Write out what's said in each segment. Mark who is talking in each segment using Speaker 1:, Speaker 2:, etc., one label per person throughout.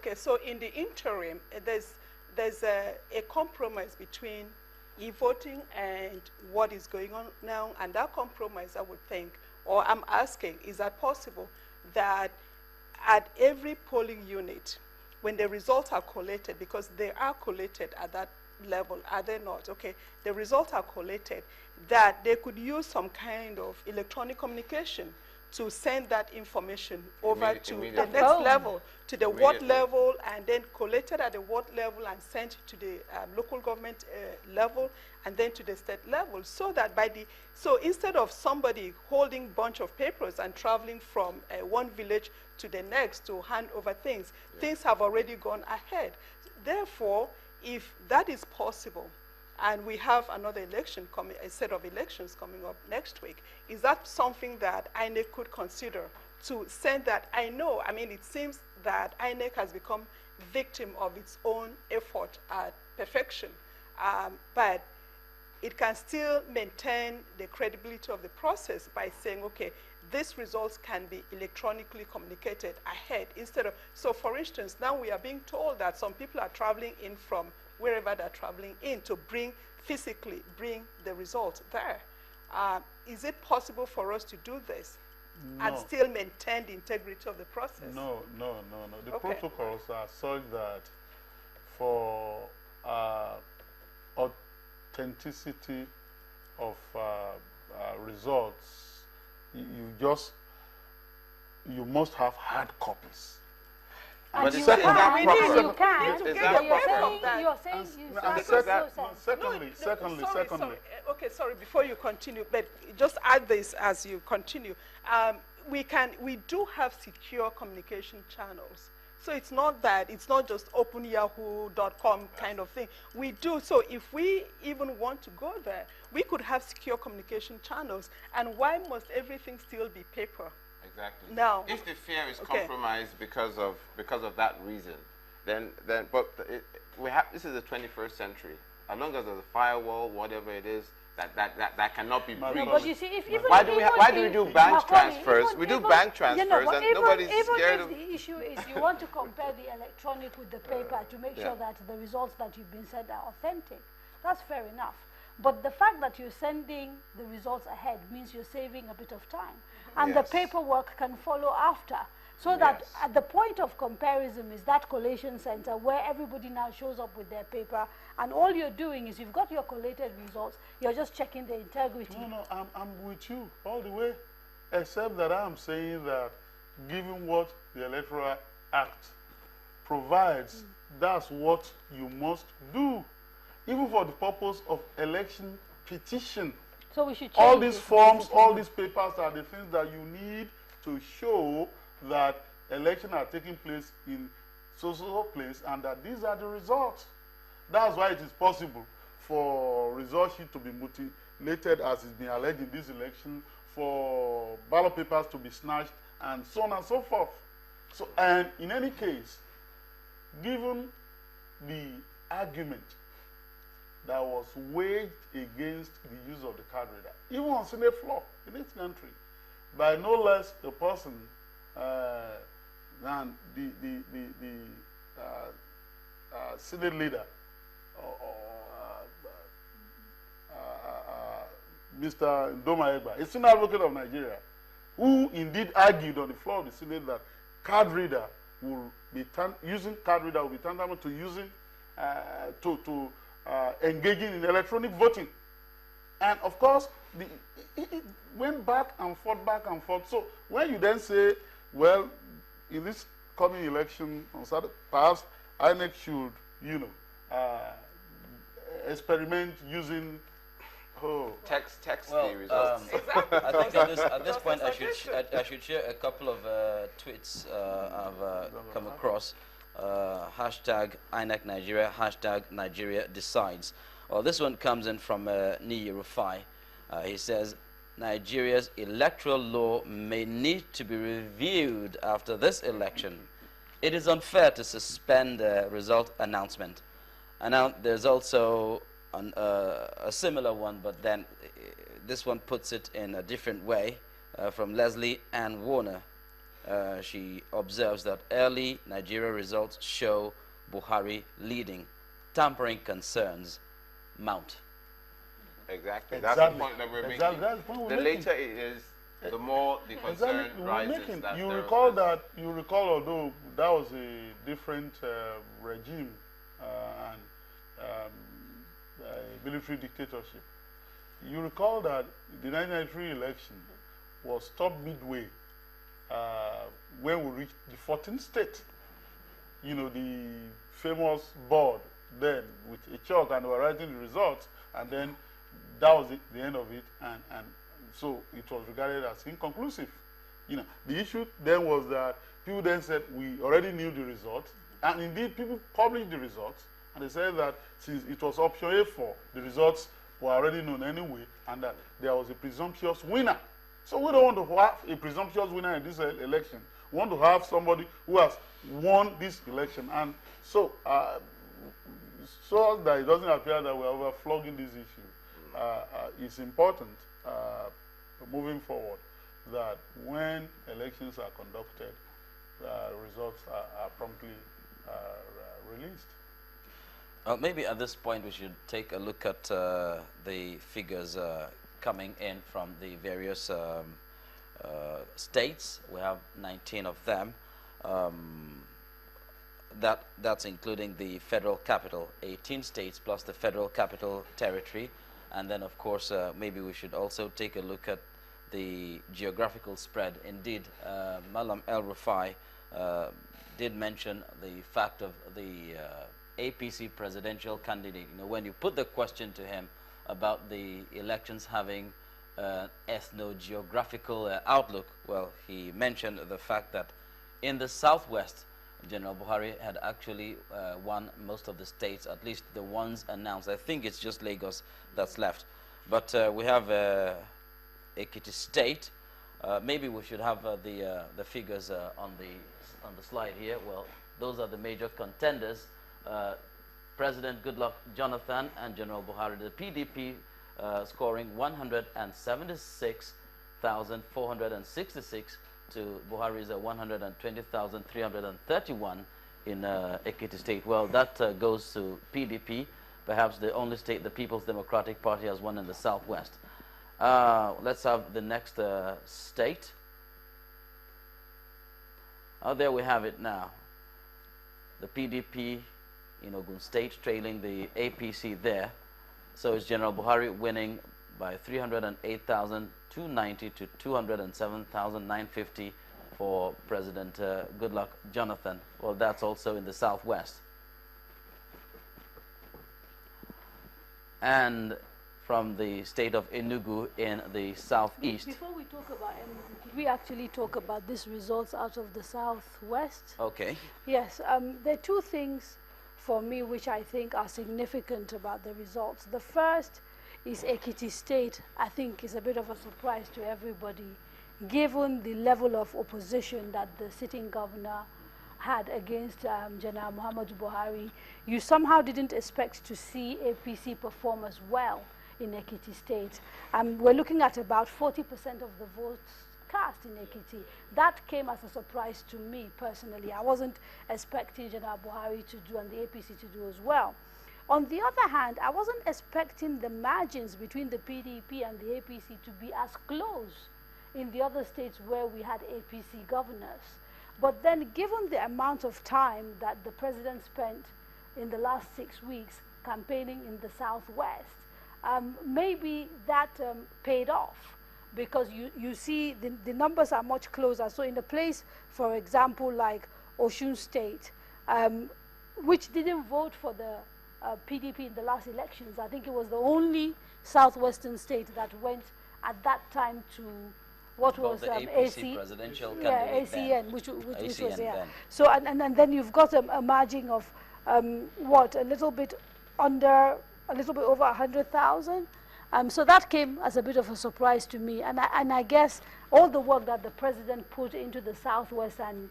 Speaker 1: Okay, so in the interim, there's a compromise between e-voting and what is going on now, and that compromise, I would think, or I'm asking, is that possible that at every polling unit, when the results are collated, because they are collated at that level, are they not? Okay, the results are collated, that they could use some kind of electronic communication to send that information over to the next level, to the ward level, and then collated at the ward level and sent to the local government level, and then to the state level, so that so instead of somebody holding bunch of papers and traveling from one village to the next to hand over things, things have already gone ahead. Therefore, if that is possible, and we have another election coming, a set of elections coming up next week, is that something that INEC could consider to send that? I mean, it seems that INEC has become victim of its own effort at perfection, but it can still maintain the credibility of the process by saying, okay, these results can be electronically communicated ahead instead of, so for instance, now we are being told that some people are traveling in from wherever they're traveling in to physically bring the results there. Is it possible for us to do this and still maintain the integrity of the process?
Speaker 2: No. The protocols are such that for authenticity of results, you must have hard copies.
Speaker 3: But
Speaker 1: you
Speaker 3: secondly,
Speaker 1: before you continue, but just add this as you continue. We do have secure communication channels. So it's not just openyahoo.com kind of thing. We do. So if we even want to go there, we could have secure communication channels. And why must everything still be paper?
Speaker 3: Exactly.
Speaker 1: Now,
Speaker 3: if the fear is compromised because of that reason, then this is the 21st century. As long as there's a firewall, whatever it is, that cannot be breached.
Speaker 4: No, but you see,
Speaker 3: why do we do bank transfers? We do bank transfers, and nobody's scared of.
Speaker 4: The issue is you want to compare the electronic with the paper to make sure that the results that you've been sent are authentic. That's fair enough. But the fact that you're sending the results ahead means you're saving a bit of time. And the paperwork can follow after. So that at the point of comparison is that collation center where everybody now shows up with their paper, and all you're doing is you've got your collated results, you're just checking the integrity.
Speaker 2: No, I'm with you all the way, except that I'm saying that given what the Electoral Act provides, that's what you must do, even for the purpose of election petition.
Speaker 4: So we should change
Speaker 2: all these forms, all these papers are the things that you need to show that elections are taking place in so place and that these are the results. That's why it is possible for result sheet to be mutilated as is being alleged in this election, for ballot papers to be snatched, and so on and so forth. So, and in any case, given the argument that was waged against the use of the card reader, even on Senate floor in this country, by no less a person than the Senate leader, Mr. Ndoma Egba, a senior advocate of Nigeria, who indeed argued on the floor of the Senate that card reader will be using card reader will be tantamount to using engaging in electronic voting. And of course, it went back and forth. So when you then say, well, in this coming election on Saturday, perhaps INEC should, experiment using
Speaker 3: text the results.
Speaker 5: I think at this point I should share a couple of tweets I've come across. Hashtag INEC Nigeria, hashtag Nigeria decides. Well, this one comes in from Niyi Rufai. He says, Nigeria's electoral law may need to be reviewed after this election. It is unfair to suspend the result announcement. And now there's also a similar one, but then this one puts it in a different way, from Leslie Ann Warner. she observes that early Nigeria results show Buhari leading. Tampering concerns mount.
Speaker 3: Exactly. That's the point that we're making.
Speaker 2: That's the point we're
Speaker 3: the
Speaker 2: making.
Speaker 3: later it is, the more the concern rises.
Speaker 2: You recall, although that was a different regime and military dictatorship, you recall that the 1993 election was stopped midway when we reached the 14th state. You know, the famous board then with a chalk, and they were writing the results, and then that was the end of it, and so it was regarded as inconclusive. You know, the issue then was that people then said we already knew the results, and indeed people published the results, and they said that since it was option A4, the results were already known anyway, and that there was a presumptuous winner. So we don't want to have a presumptuous winner in this election. We want to have somebody who has won this election, and so so that it doesn't appear that we're overflogging this issue. It's important moving forward that when elections are conducted, results are promptly released.
Speaker 5: Well, maybe at this point we should take a look at the figures coming in from the various states. We have 19 of them. That's including the federal capital, 18 states plus the federal capital territory. And then, of course, maybe we should also take a look at the geographical spread. Indeed, Malam El-Rufai did mention the fact of the APC presidential candidate. You know, when you put the question to him about the elections having an ethno-geographical outlook, well, he mentioned the fact that in the southwest, General Buhari had actually won most of the states, at least the ones announced. I think it's just Lagos that's left. But we have Ekiti State. Maybe we should have the figures on the slide here. Well, those are the major contenders. President Goodluck Jonathan and General Buhari, the PDP scoring 176,466 to Buhari's 120,331 in Ekiti State. Well, that goes to PDP, perhaps the only state the People's Democratic Party has won in the southwest. Let's have the next state. There we have it now. The PDP in Ogun State trailing the APC there. So it's General Buhari winning by 308,290 to 207,950 for President Goodluck Jonathan. Well, that's also in the southwest. And from the state of Enugu in the southeast.
Speaker 4: Before we talk about Enugu, could we actually talk about these results out of the southwest?
Speaker 5: Okay.
Speaker 4: Yes, there are two things for me which I think are significant about the results. The first is Ekiti State. I think is a bit of a surprise to everybody, given the level of opposition that the sitting governor had against General Muhammadu Buhari. You somehow didn't expect to see APC perform as well in Ekiti State. We're looking at about 40% of the votes cast in Ekiti. That came as a surprise to me personally. I wasn't expecting General Buhari to do and the APC to do as well. On the other hand, I wasn't expecting the margins between the PDP and the APC to be as close in the other states where we had APC governors. But then given the amount of time that the president spent in the last 6 weeks campaigning in the southwest, maybe that paid off, because you see the numbers are much closer. So in a place, for example, like Osun State, which didn't vote for the PDP in the last elections, I think it was the only southwestern state that went at that time to what was
Speaker 5: the APC presidential candidate
Speaker 4: ACN, which was
Speaker 5: ACN
Speaker 4: yeah.
Speaker 5: then.
Speaker 4: So and then you've got a margin of what, a little bit over 100,000. So that came as a bit of a surprise to me, and I guess all the work that the president put into the southwest and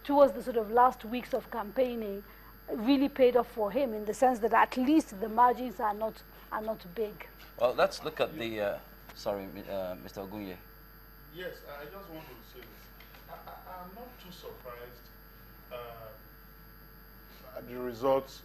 Speaker 4: towards the sort of last weeks of campaigning really paid off for him, in the sense that at least the margins are not big.
Speaker 5: Well, let's look at the sorry, Mr. Ogunye.
Speaker 2: Yes, I just want to say this. I'm not too surprised at the results.